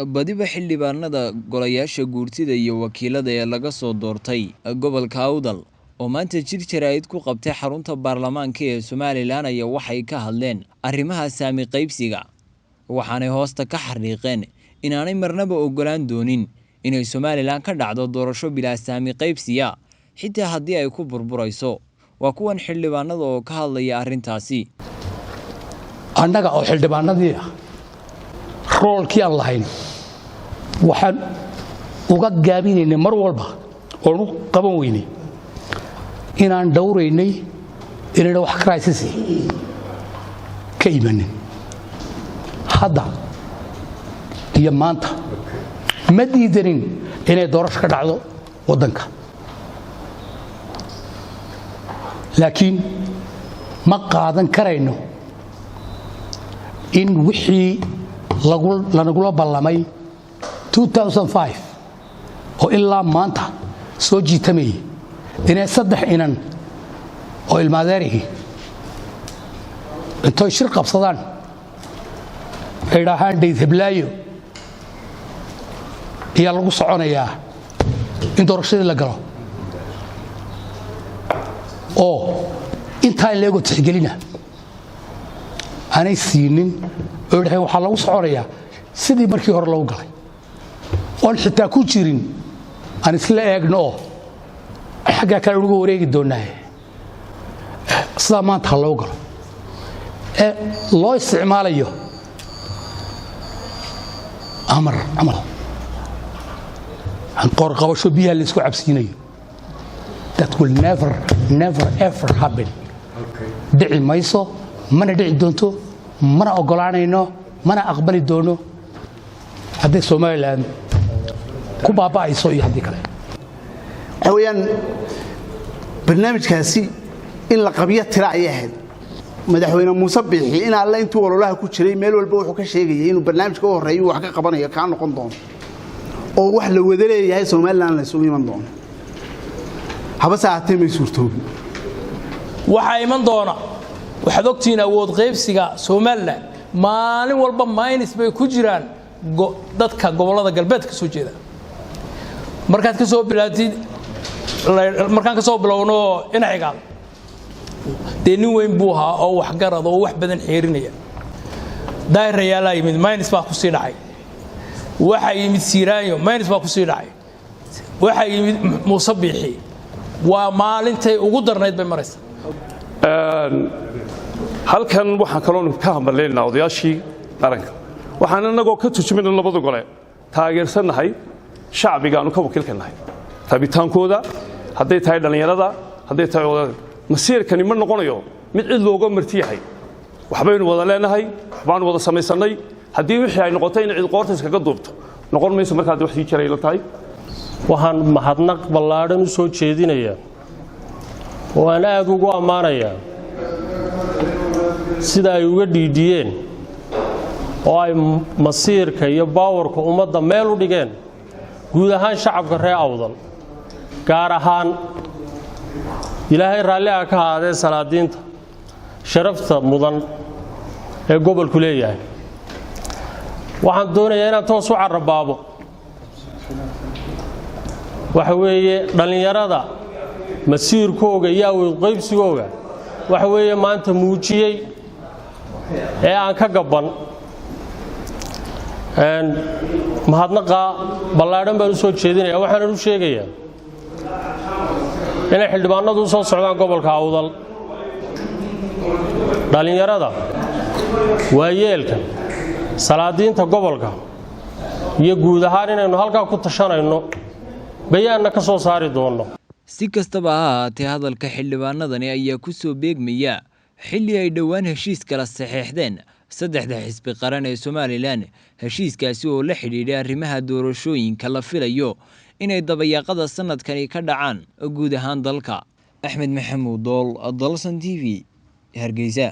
badiba xildhibaanada golayaasha guurtida iyo wakiilada ee laga soo doortay gobolka Awdal oo maanta jir jaraa'id ku qabtay xarunta baarlamaanka ee Soomaaliland ayaa waxay ka hadleen arrimaha saami qaybsiga waxaanay hoosta ka xariiqeen inaanay marnaba ogolaan doonin inay Soomaaliland ka dhacdo doorasho bilaa saami qaybsiya xitaa haddii ay ku burburayso waa kuwan xildhibaanada oo ka hadlaya arrintaasi annaga oo xildhibaanadii roolkii aan lahayn waxaan uga gaabinaynay mar walba oo u qaban weynay inaan dhowraynay inayna wax crisis ka imanin hadda iyo maanta ma diidanin inay doorasho ka dhacdo waddanka laakiin ma qaadan karayno in wixii lanagula ballamay 2005 oo ilaa maanta soo jiitamayay inay 3 inan oo ilmaadeerihii intay shir qabsadaan ay dhahaan Dayd Heblaayo ayaa lagu soconayaa in doorashadii la galo oo intaa leego tixgelina aanay siinin oo dhahay waxa lagu soconayaa sidii markii hore loo galay oo xitaa ku jirin aan isla eegno xagga kale ugu wareegi doonaa sida maanta loo galo loo isticmaalayo amar amal aan qor qabasho biyaha la isku cabsiinayo that will never ever happen dhici mayso mana dhici doonto mana ogolaanayno mana aqbali doono haddii Soomaaliland ku baaba'ayso iyo haddii kale awayaan barnaamijkaasi in la qabiyo tira ay ahayd madaxweyne Muuse Biixi in alla intuu walolaha ku jiray meel walba wuxuu ka sheegay inuu barnaamijka u horeeyo wax ka qabanayo ka noqon doono oo wax la wada leeyahay Soomaaliland la isugu iman doono haba saacatay may suurtoobin waxa iman doona waxaad ogtiin awood qaybsiga Soomaaliland maalin walba minus bay ku jiraan dadka gobolada galbeedka soo jeeda markaad ka soo bilaatid markaan ka soo bilowno inaciga nin weyn buu ahaa oo wax garad oo wax badan xeerinaya daayirayaal yimid minus baa ku sii dhacay waxa yimid Siiraayo minus baa ku sii dhacay waxa yimid Muuse Biixi waa maalintay ugu darnayd bay maraysaa halkan waxaan kaloo ka hambalyeynaa odayaashii qaranka waxaan anagoo ka turjumayna labada gole taageersanahay shacbiga aanu ka wakiilkanahay rabitaankooda hadday tahay dhalinyarada hadday tahay odayada masiirkani ma noqonayo mid cid looga martiyahay waxbaynu wada leenahay waxbaan wada samaysanay haddii wixii ay noqotay in cid qoorta iskaga duubto noqon mayso markaad wax sii jiray la tahay waxaan mahadnaq ballaadhan u soo jeedinayaa oo aan aad ugu ammaanayaa sida ay uga dhiidhiyeen oo ay masiirka iyo baawarka ummadda meel u dhigeen guud ahaan shacabka reer Awdal gaar ahaan ilaahay raalli ah ka ahaadee salaadiinta sharafta mudan ee gobolku leeyahay waxaan doonayaa inaan toos u carabaabo waxa weeye dhalinyarada masiirkooga iyo awood qaybsigooga waxa weeye maanta muujiyay ee aan ka gaban mahadnaqa ballaadhan baan u soo jeedinayaa waxaan u sheegayaa inay xildhibaanadu u soo socdaan gobolka Awdal dhalinyarada waayeelka salaadiinta gobolka iyo guud ahaan inaynu halkaa ku tashanayno bayaanna ka soo saari doono si kastaba ha ahaatee hadalka xildhibaanadani ayaa ku soo beegmaya xilli ay dhowaan heshiis kala saxeexdeen saddexda xisbi qaran ee Soomaaliland heshiiskaasi oo la xidhiidhay arrimaha doorashooyinka la filayo inay dabayaaqada sanadkani ka dhacaan guud ahaan dalka Axmed Maxamuud Dool Dalsan TV Hargeysa